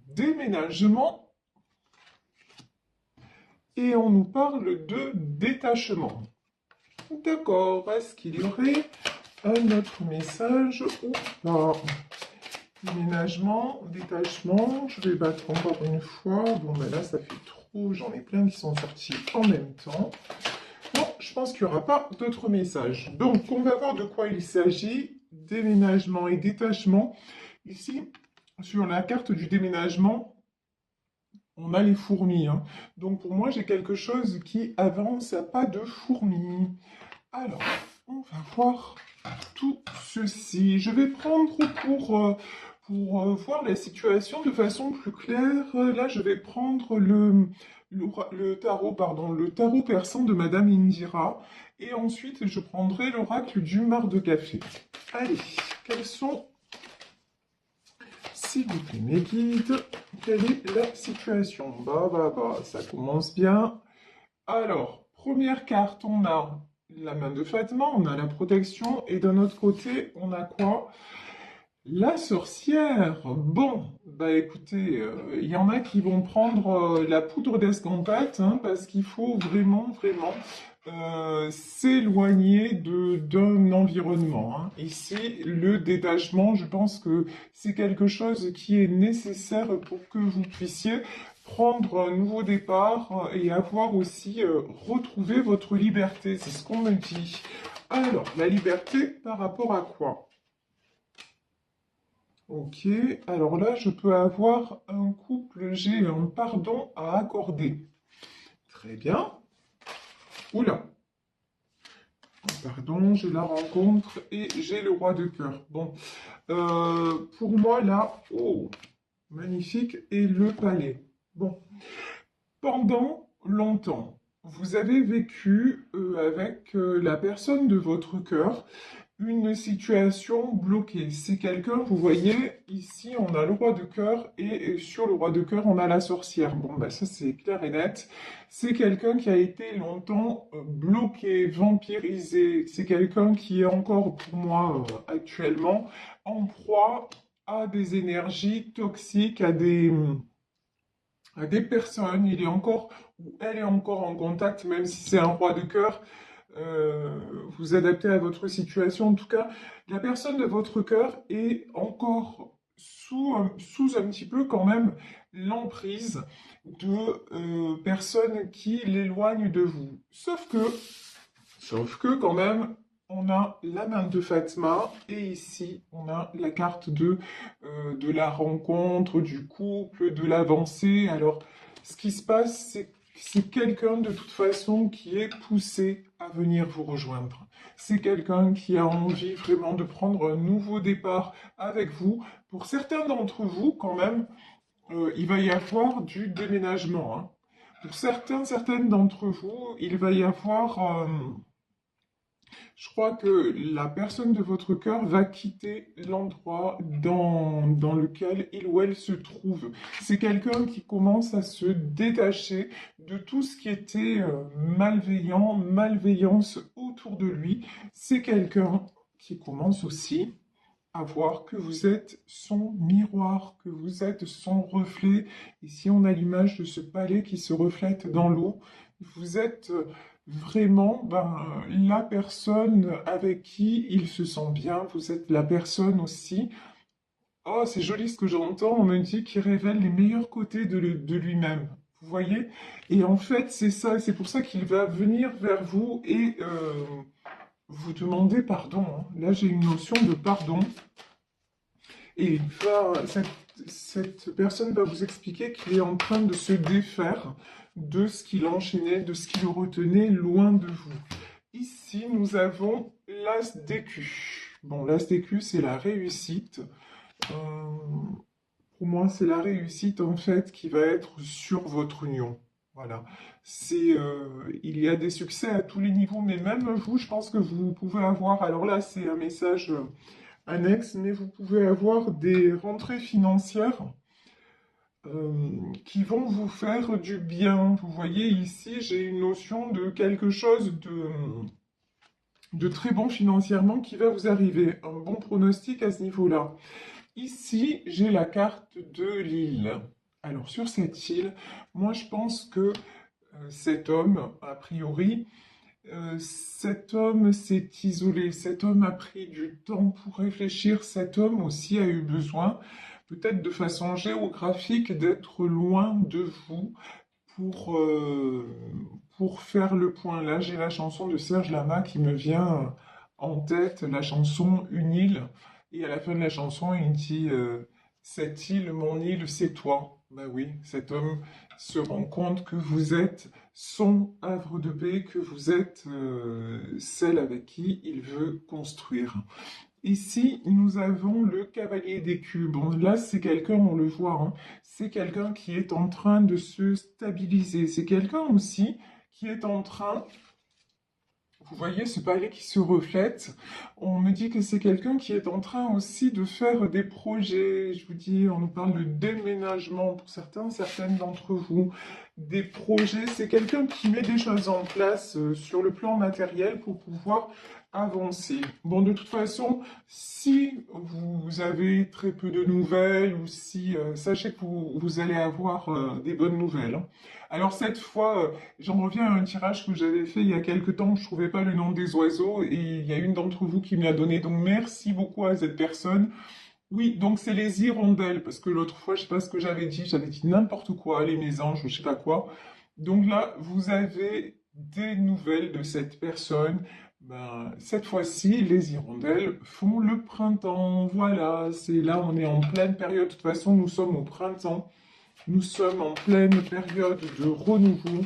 déménagement et on nous parle de détachement. D'accord, est-ce qu'il y aurait un autre message ou pas? Déménagement, détachement, je vais battre encore une fois. Bon, ben là, ça fait trop, j'en ai plein qui sont sortis en même temps. Non, je pense qu'il n'y aura pas d'autres messages. Donc, on va voir de quoi il s'agit. Déménagement et détachement. Ici, sur la carte du déménagement, on a les fourmis, hein. Donc, pour moi, j'ai quelque chose qui avance à pas de fourmis. Alors, on va voir tout ceci. Je vais prendre pour voir la situation de façon plus claire. Là, je vais prendre le tarot, pardon, le tarot persan de Madame Indira. Et ensuite, je prendrai l'oracle du mar de café. Allez, quels sont, s'il vous plaît, mes guides? Quelle est la situation? Bah, ça commence bien. Alors, première carte, on a la main de Fatma, on a la protection, et d'un autre côté, on a quoi? La sorcière. Bon, bah écoutez, il y en a qui vont prendre la poudre d'escampette, hein, parce qu'il faut vraiment s'éloigner d'un environnement, hein. Ici, le détachement, je pense que c'est quelque chose qui est nécessaire pour que vous puissiez prendre un nouveau départ et avoir aussi retrouvé votre liberté. C'est ce qu'on me dit. Alors, la liberté par rapport à quoi? Ok, alors là, je peux avoir un couple, j'ai un pardon à accorder. Très bien. Oula, pardon, j'ai la rencontre et j'ai le roi de cœur. Bon, pour moi, là, oh, magnifique, et le palais. Bon, pendant longtemps, vous avez vécu avec la personne de votre cœur une situation bloquée. C'est quelqu'un, vous voyez, ici on a le roi de cœur et sur le roi de cœur on a la sorcière. Bon, ben ça c'est clair et net. C'est quelqu'un qui a été longtemps bloqué, vampirisé. C'est quelqu'un qui est encore pour moi actuellement en proie à des énergies toxiques, à des personnes. Il est encore, ou elle est encore en contact, même si c'est un roi de cœur. Vous adaptez à votre situation. En tout cas, la personne de votre cœur est encore sous un petit peu quand même l'emprise de personnes qui l'éloignent de vous. Sauf que quand même, on a la main de Fatma et ici, on a la carte de la rencontre, du couple, de l'avancée. Alors, ce qui se passe, c'est quelqu'un de toute façon qui est poussé à venir vous rejoindre. C'est quelqu'un qui a envie vraiment de prendre un nouveau départ avec vous. Pour certains d'entre vous, quand même, il va y avoir du déménagement, hein. Pour certaines d'entre vous, il va y avoir... je crois que la personne de votre cœur va quitter l'endroit dans lequel il ou elle se trouve. C'est quelqu'un qui commence à se détacher de tout ce qui était malveillant, malveillance autour de lui. C'est quelqu'un qui commence aussi à voir que vous êtes son miroir, que vous êtes son reflet. Ici, on a l'image de ce palais qui se reflète dans l'eau. Vous êtes vraiment la personne avec qui il se sent bien. Vous êtes la personne aussi. Oh, c'est joli ce que j'entends. On me dit qu'il révèle les meilleurs côtés de lui-même. Vous voyez? Et en fait, c'est ça. C'est pour ça qu'il va venir vers vous et vous demander pardon, hein. Là, j'ai une notion de pardon. Et cette personne va vous expliquer qu'il est en train de se défaire de ce qui l'enchaînait, de ce qui le retenait loin de vous. Ici, nous avons l'As d'écu. Bon, l'As d'écu, c'est la réussite. Euh, pour moi, c'est la réussite, en fait, qui va être sur votre union. Voilà. Il y a des succès à tous les niveaux, mais même vous, je pense que vous pouvez avoir... Alors là, c'est un message annexe, mais vous pouvez avoir des rentrées financières qui vont vous faire du bien. Vous voyez ici, j'ai une notion de quelque chose de très bon financièrement qui va vous arriver. Un bon pronostic à ce niveau-là. Ici, j'ai la carte de l'île. Alors, sur cette île, moi, je pense que cet homme, a priori, cet homme s'est isolé, cet homme a pris du temps pour réfléchir, cet homme aussi a eu besoin, peut-être de façon géographique, d'être loin de vous pour, euh, pour faire le point. Là, j'ai la chanson de Serge Lama qui me vient en tête, la chanson Une île. Et à la fin de la chanson, il dit cette île, mon île, c'est toi. Ben oui, cet homme se rend compte que vous êtes son havre de paix, que vous êtes celle avec qui il veut construire. Ici, nous avons le cavalier d'écus. Bon, là, c'est quelqu'un, on le voit, hein, c'est quelqu'un qui est en train de se stabiliser. C'est quelqu'un aussi qui est en train, vous voyez ce palais qui se reflète. On me dit que c'est quelqu'un qui est en train aussi de faire des projets. Je vous dis, on nous parle de déménagement pour certains, certaines d'entre vous. Des projets, c'est quelqu'un qui met des choses en place sur le plan matériel pour pouvoir avancer. Bon, de toute façon, si vous avez très peu de nouvelles ou si, sachez que vous allez avoir des bonnes nouvelles, hein. Alors cette fois, j'en reviens à un tirage que j'avais fait il y a quelque temps, je trouvais pas le nom des oiseaux et il y a une d'entre vous qui me l'a donné. Donc merci beaucoup à cette personne. Oui, donc c'est les hirondelles, parce que l'autre fois, je sais pas ce que j'avais dit n'importe quoi, les mésanges, je sais pas quoi. Donc là, vous avez des nouvelles de cette personne. Ben, cette fois-ci, les hirondelles font le printemps. Voilà, c'est là, on est en pleine période. De toute façon, nous sommes au printemps. Nous sommes en pleine période de renouveau.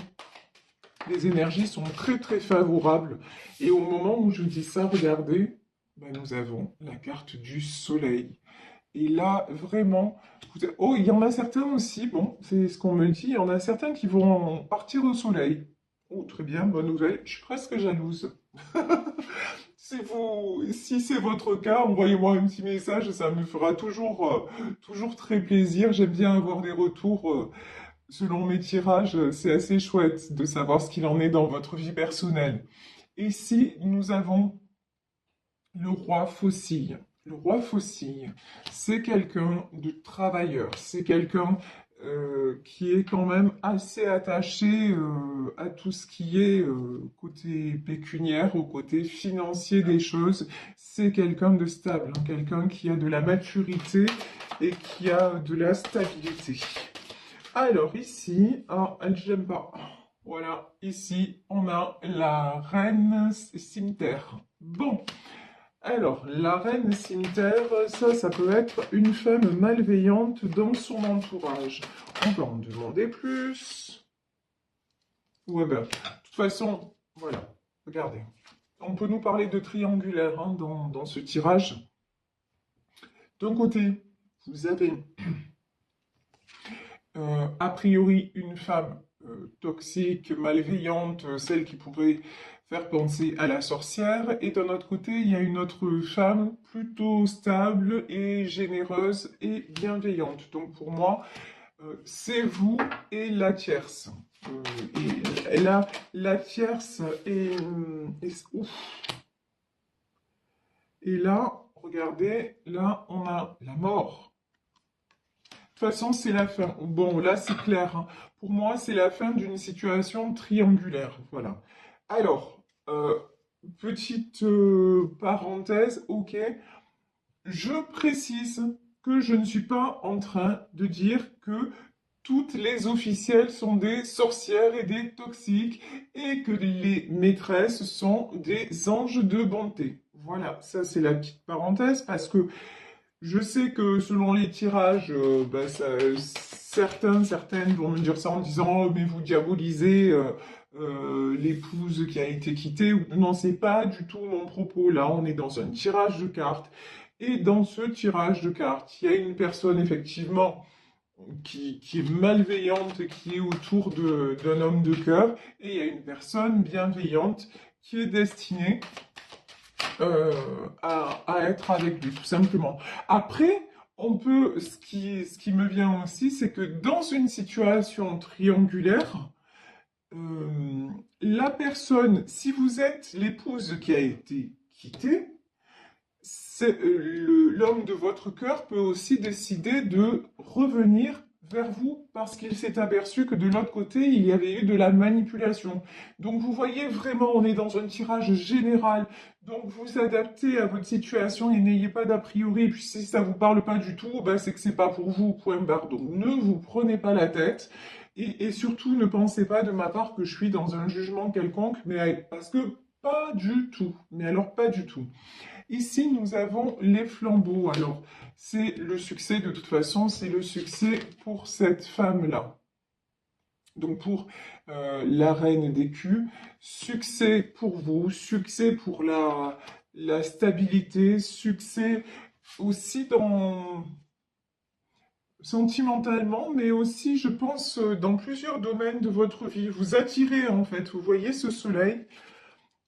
Les énergies sont très très favorables. Et au moment où je dis ça, regardez, ben, nous avons la carte du soleil. Et là, vraiment, oh, il y en a certains aussi, bon, c'est ce qu'on me dit, il y en a certains qui vont partir au soleil. Oh, très bien, bonne nouvelle, je suis presque jalouse. Si c'est votre cas, envoyez-moi un petit message, ça me fera toujours très plaisir. J'aime bien avoir des retours selon mes tirages, c'est assez chouette de savoir ce qu'il en est dans votre vie personnelle. Ici, nous avons le roi Faucille. Le roi Faucille, c'est quelqu'un de travailleur, c'est quelqu'un qui est quand même assez attaché à tout ce qui est côté pécuniaire, au côté financier des choses. C'est quelqu'un de stable, hein, quelqu'un qui a de la maturité et qui a de la stabilité. Alors ici, ah, j'aime pas. Voilà, ici, on a la reine cimetière. Bon, alors, la reine cimetière, ça peut être une femme malveillante dans son entourage. On va en demander plus. Ouais, ben, de toute façon, voilà, regardez. On peut nous parler de triangulaire hein, dans ce tirage. D'un côté, vous avez a priori une femme toxique, malveillante, celle qui pourrait faire penser à la sorcière, et d'un autre côté, il y a une autre femme plutôt stable et généreuse et bienveillante. Donc pour moi, c'est vous et la tierce. Et là, la tierce ouf. Et là, regardez, là, on a la mort. De toute façon, c'est la fin. Bon, là, c'est clair, hein. Pour moi, c'est la fin d'une situation triangulaire. Voilà. Alors, petite parenthèse, ok. Je précise que je ne suis pas en train de dire que toutes les officielles sont des sorcières et des toxiques et que les maîtresses sont des anges de bonté. Voilà, ça c'est la petite parenthèse parce que je sais que selon les tirages, certaines vont me dire ça en disant oh, mais vous diabolisez l'épouse qui a été quittée. Non, c'est pas du tout mon propos. Là, on est dans un tirage de cartes. Et dans ce tirage de cartes, il y a une personne effectivement qui est malveillante, qui est autour d'un homme de cœur, et il y a une personne bienveillante qui est destinée à être avec lui, tout simplement. Après, ce qui me vient aussi, c'est que dans une situation triangulaire, la personne, si vous êtes l'épouse qui a été quittée, l'homme de votre cœur peut aussi décider de revenir vers vous parce qu'il s'est aperçu que de l'autre côté, il y avait eu de la manipulation. Donc vous voyez vraiment, on est dans un tirage général. Donc vous adaptez à votre situation et n'ayez pas d'a priori. Et puis si ça vous parle pas du tout, ben c'est que c'est pas pour vous, point barre. Donc ne vous prenez pas la tête. Et surtout, ne pensez pas de ma part que je suis dans un jugement quelconque, mais parce que pas du tout. Mais alors pas du tout. Ici, nous avons les flambeaux. Alors, c'est le succès, de toute façon, c'est le succès pour cette femme-là. Donc, pour la reine d'écus, succès pour vous, succès pour la stabilité, succès aussi sentimentalement, mais aussi, je pense, dans plusieurs domaines de votre vie. Vous attirez, en fait, vous voyez ce soleil,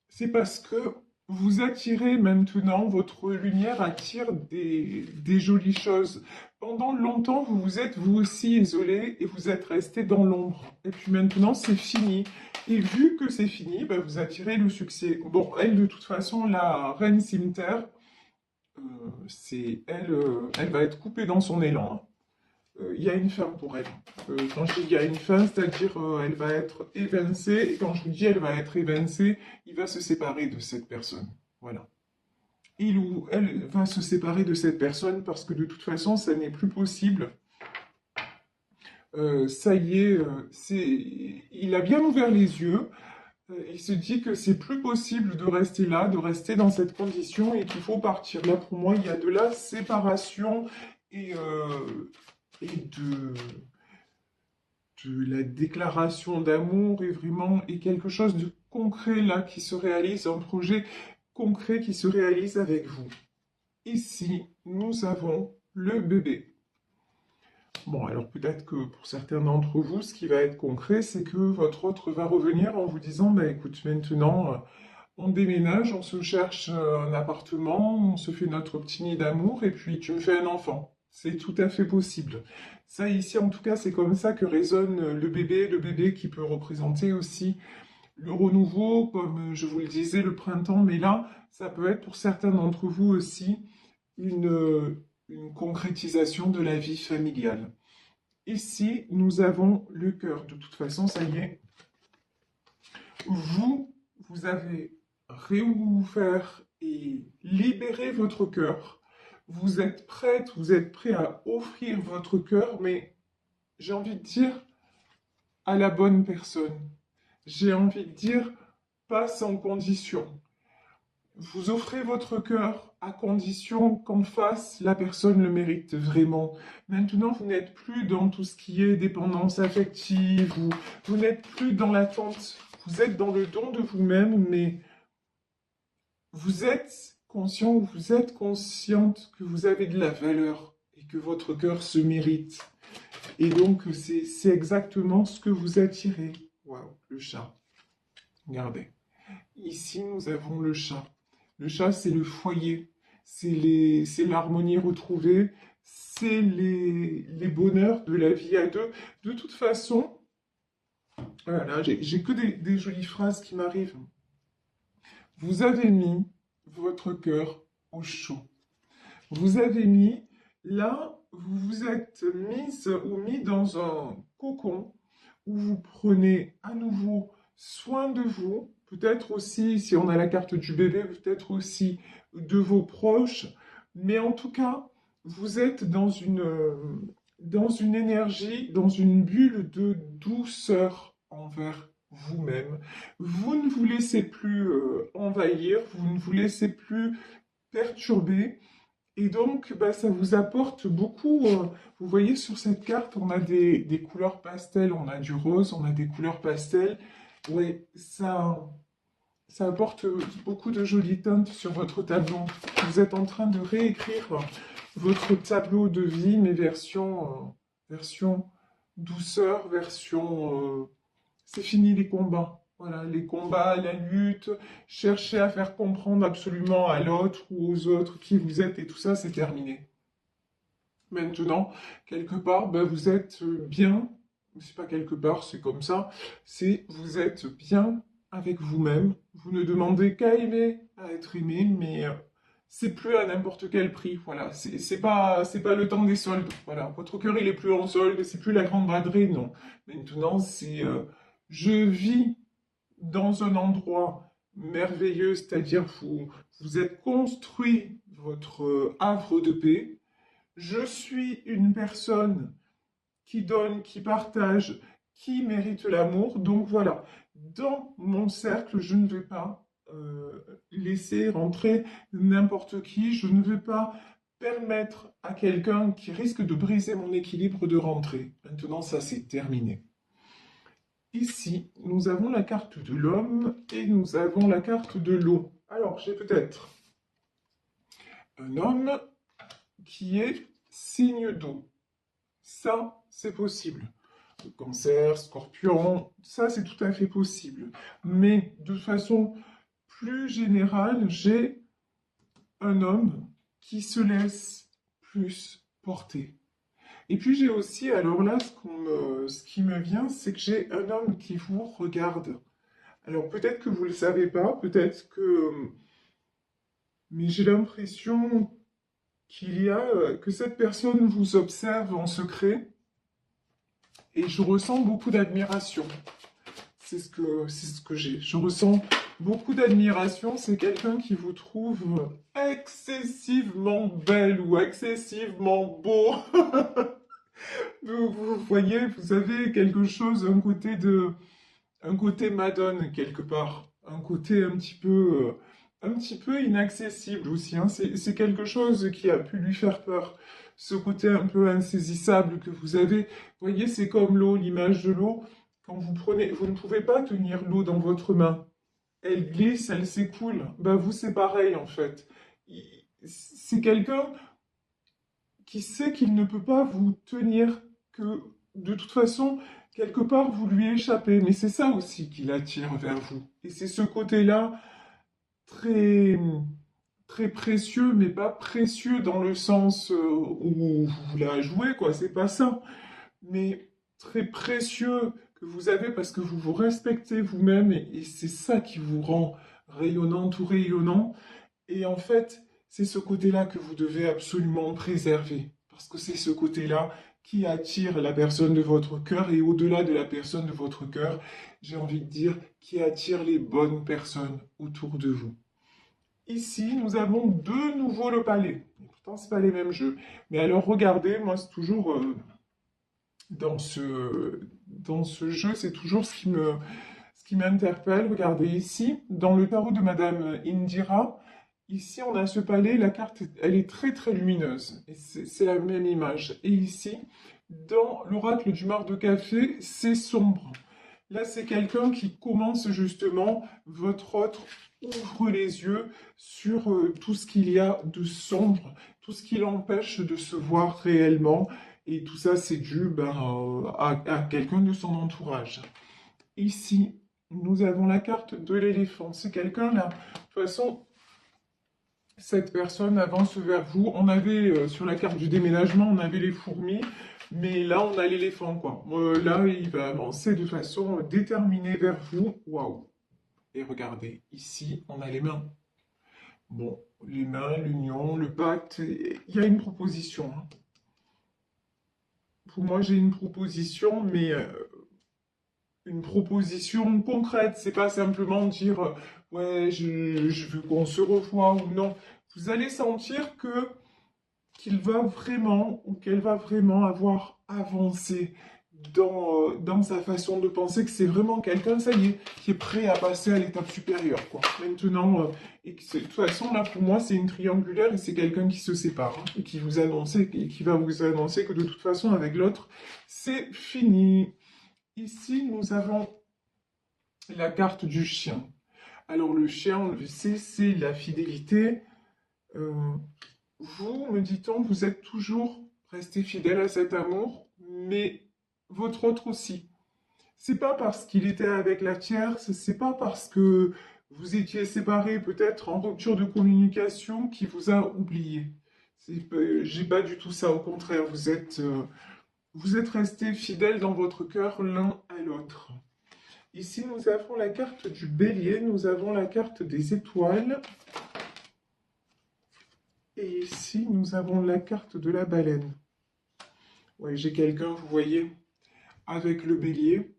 c'est parce que vous attirez maintenant, votre lumière attire des jolies choses. Pendant longtemps, vous vous êtes vous aussi isolé et vous êtes resté dans l'ombre. Et puis maintenant, c'est fini. Et vu que c'est fini, bah, vous attirez le succès. Bon, elle, de toute façon, la reine cimetière, elle va être coupée dans son élan, hein. Il y a une fin pour elle. Quand je dis il y a une fin, c'est-à-dire elle va être évincée, et quand je vous dis elle va être évincée, il va se séparer de cette personne. Voilà. Il ou elle va se séparer de cette personne parce que de toute façon, ça n'est plus possible. Ça y est, il a bien ouvert les yeux. Il se dit que c'est plus possible de rester là, de rester dans cette condition et qu'il faut partir. Là, pour moi, il y a de la séparation et, euh, et de la déclaration d'amour et vraiment et quelque chose de concret là qui se réalise, un projet concret qui se réalise avec vous. Ici, nous avons le bébé. Bon, alors peut-être que pour certains d'entre vous, ce qui va être concret, c'est que votre autre va revenir en vous disant, bah écoute, maintenant, on déménage, on se cherche un appartement, on se fait notre petit nid d'amour et puis tu me fais un enfant. C'est tout à fait possible. Ça, ici, en tout cas, c'est comme ça que résonne le bébé qui peut représenter aussi le renouveau, comme je vous le disais, le printemps, mais là, ça peut être pour certains d'entre vous aussi une concrétisation de la vie familiale. Ici, nous avons le cœur. De toute façon, ça y est, vous avez réouvert et libéré votre cœur. Vous êtes prête, vous êtes prêt à offrir votre cœur, mais j'ai envie de dire à la bonne personne. J'ai envie de dire pas sans condition. Vous offrez votre cœur à condition qu'en face, la personne le mérite vraiment. Maintenant, vous n'êtes plus dans tout ce qui est dépendance affective, vous n'êtes plus dans l'attente. Vous êtes dans le don de vous-même, mais vous êtes conscient, vous êtes consciente que vous avez de la valeur et que votre cœur se mérite. Et donc, c'est exactement ce que vous attirez. Waouh, le chat. Regardez. Ici, nous avons le chat. Le chat, c'est le foyer, c'est l'harmonie retrouvée, c'est les bonheurs de la vie à deux. De toute façon, voilà, j'ai que des jolies phrases qui m'arrivent. Vous avez mis votre cœur au chaud. Vous avez mis, là, vous vous êtes mise ou mis dans un cocon où vous prenez à nouveau soin de vous, peut-être aussi, si on a la carte du bébé, peut-être aussi de vos proches, mais en tout cas, vous êtes dans une énergie, dans une bulle de douceur envers vous-même. Vous ne vous laissez plus envahir, vous ne vous laissez plus perturber, et donc, bah, ça vous apporte beaucoup. Vous voyez, sur cette carte, on a des couleurs pastel, on a du rose, on a des couleurs pastel. Oui, ça apporte beaucoup de jolies teintes sur votre tableau. Vous êtes en train de réécrire votre tableau de vie, mais version douceur, c'est fini les combats. Voilà, les combats, la lutte, chercher à faire comprendre absolument à l'autre ou aux autres qui vous êtes et tout ça, c'est terminé. Maintenant, quelque part, ben, vous êtes bien, c'est pas quelque part, c'est comme ça, c'est vous êtes bien avec vous-même, vous ne demandez qu'à aimer, à être aimé, mais c'est plus à n'importe quel prix. Voilà, c'est pas le temps des soldes. Voilà, votre cœur il est plus en solde, c'est plus la grande braderie, non. Maintenant, c'est je vis dans un endroit merveilleux, c'est-à-dire vous êtes construit votre havre de paix. Je suis une personne qui donne, qui partage, qui mérite l'amour. Donc voilà, dans mon cercle, je ne vais pas laisser rentrer n'importe qui. Je ne vais pas permettre à quelqu'un qui risque de briser mon équilibre de rentrer. Maintenant, ça c'est terminé. Ici, nous avons la carte de l'homme et nous avons la carte de l'eau. Alors, j'ai peut-être un homme qui est signe d'eau. Ça, c'est possible. Le Cancer, Scorpion, ça, c'est tout à fait possible. Mais de façon plus générale, j'ai un homme qui se laisse plus porter. Et puis j'ai aussi, alors là, ce qui me vient, c'est que j'ai un homme qui vous regarde. Alors peut-être que vous ne le savez pas, peut-être que... Mais j'ai l'impression que cette personne vous observe en secret et je ressens beaucoup d'admiration. C'est ce que j'ai. Je ressens beaucoup d'admiration. C'est quelqu'un qui vous trouve excessivement belle ou excessivement beau. Vous voyez, vous avez quelque chose, un côté Madone quelque part, un côté un petit peu inaccessible aussi. Hein. C'est quelque chose qui a pu lui faire peur. Ce côté un peu insaisissable que vous avez. Vous voyez, c'est comme l'eau, l'image de l'eau. Quand vous prenez, vous ne pouvez pas tenir l'eau dans votre main. Elle glisse, elle s'écoule. Ben vous, c'est pareil en fait. C'est quelqu'un qui sait qu'il ne peut pas vous tenir, que de toute façon, quelque part, vous lui échappez. Mais c'est ça aussi qui l'attire vers vous. Et c'est ce côté-là très, très précieux, mais pas précieux dans le sens où vous la jouez, quoi. C'est pas ça. Mais très précieux que vous avez parce que vous vous respectez vous-même et c'est ça qui vous rend rayonnant, tout rayonnant. Et en fait, c'est ce côté-là que vous devez absolument préserver. Parce que c'est ce côté-là qui attire la personne de votre cœur et au-delà de la personne de votre cœur, j'ai envie de dire, qui attire les bonnes personnes autour de vous. Ici, nous avons de nouveau le palais. Et pourtant, ce pas les mêmes jeux. Mais alors, regardez, moi, c'est toujours dans ce jeu, c'est toujours ce qui m'interpelle. Regardez ici, dans le tarot de Madame Indira, ici on a ce palais, la carte, elle est très très lumineuse. Et c'est la même image. Et ici, dans l'oracle du mar de café, c'est sombre. Là, c'est quelqu'un qui commence justement, votre autre ouvre les yeux sur tout ce qu'il y a de sombre, tout ce qui l'empêche de se voir réellement. Et tout ça, c'est dû à quelqu'un de son entourage. Ici, nous avons la carte de l'éléphant. C'est quelqu'un là. De toute façon, cette personne avance vers vous. On avait sur la carte du déménagement, on avait les fourmis, mais là, on a l'éléphant, quoi. Là, il va avancer de façon déterminée vers vous. Waouh! Et regardez, ici, on a les mains. Bon, les mains, l'union, le pacte, il y a une proposition. Hein. Pour moi, j'ai une proposition, mais une proposition concrète. C'est pas simplement dire ouais, je veux qu'on se revoie ou non. Vous allez sentir que qu'il va vraiment ou qu'elle va vraiment avoir avancé dans sa façon de penser, que c'est vraiment quelqu'un, ça y est, qui est prêt à passer à l'étape supérieure, quoi. Maintenant, et que de toute façon, là, pour moi, c'est une triangulaire et c'est quelqu'un qui se sépare hein, et qui va vous annoncer que de toute façon, avec l'autre, c'est fini. Ici, nous avons la carte du chien. Alors, le chien, on le sait, c'est la fidélité. Euh, Vous, me dit-on, vous êtes toujours resté fidèle à cet amour, mais votre autre aussi. C'est pas parce qu'il était avec la tierce, c'est pas parce que vous étiez séparés, peut-être en rupture de communication, qu'il vous a oublié. J'ai pas du tout ça, au contraire, vous êtes restés fidèles dans votre cœur l'un à l'autre. Ici, nous avons la carte du bélier, nous avons la carte des étoiles. Et ici, nous avons la carte de la baleine. Ouais, j'ai quelqu'un, vous voyez, avec le bélier.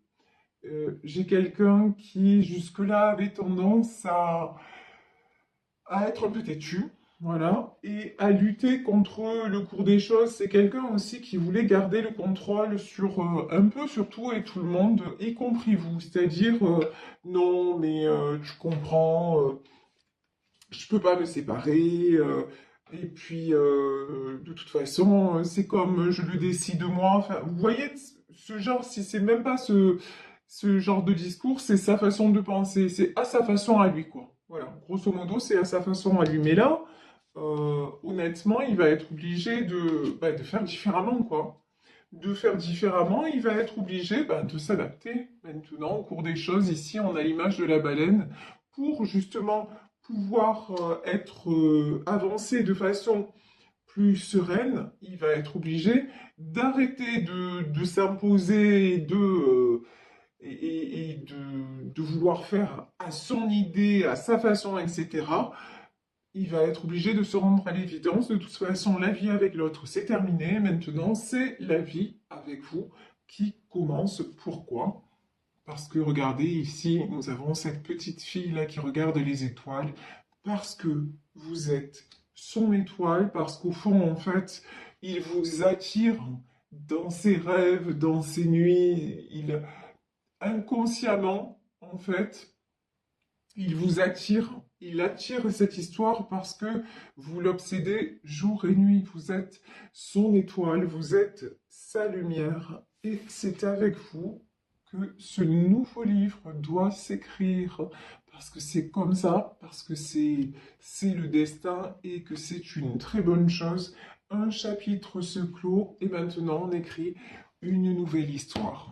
J'ai quelqu'un qui, jusque-là, avait tendance à être un peu têtu, voilà, et à lutter contre le cours des choses. C'est quelqu'un aussi qui voulait garder le contrôle sur un peu sur tout et tout le monde, y compris vous. C'est-à-dire, non, mais tu comprends, je peux pas me séparer. Et puis, de toute façon, c'est comme je le décide moi. Enfin, vous voyez, ce genre, si c'est même pas ce genre de discours, c'est sa façon de penser. C'est à sa façon à lui, quoi. Voilà, grosso modo, c'est à sa façon à lui. Mais là, honnêtement, il va être obligé de faire différemment, quoi. De faire différemment, il va être obligé de s'adapter maintenant au cours des choses. Ici, on a l'image de la baleine pour justement pouvoir être avancé de façon plus sereine. Il va être obligé d'arrêter de s'imposer et de vouloir faire à son idée, à sa façon, etc. Il va être obligé de se rendre à l'évidence. De toute façon, la vie avec l'autre, c'est terminé. Maintenant, c'est la vie avec vous qui commence. Pourquoi? Parce que regardez ici, nous avons cette petite fille là qui regarde les étoiles. Parce que vous êtes son étoile, parce qu'au fond, en fait, il vous attire dans ses rêves, dans ses nuits. Inconsciemment, en fait, il vous attire, il attire cette histoire parce que vous l'obsédez jour et nuit. Vous êtes son étoile, vous êtes sa lumière. Et c'est avec vous que ce nouveau livre doit s'écrire. Parce que c'est comme ça, parce que c'est le destin et que c'est une très bonne chose. Un chapitre se clôt et maintenant on écrit une nouvelle histoire.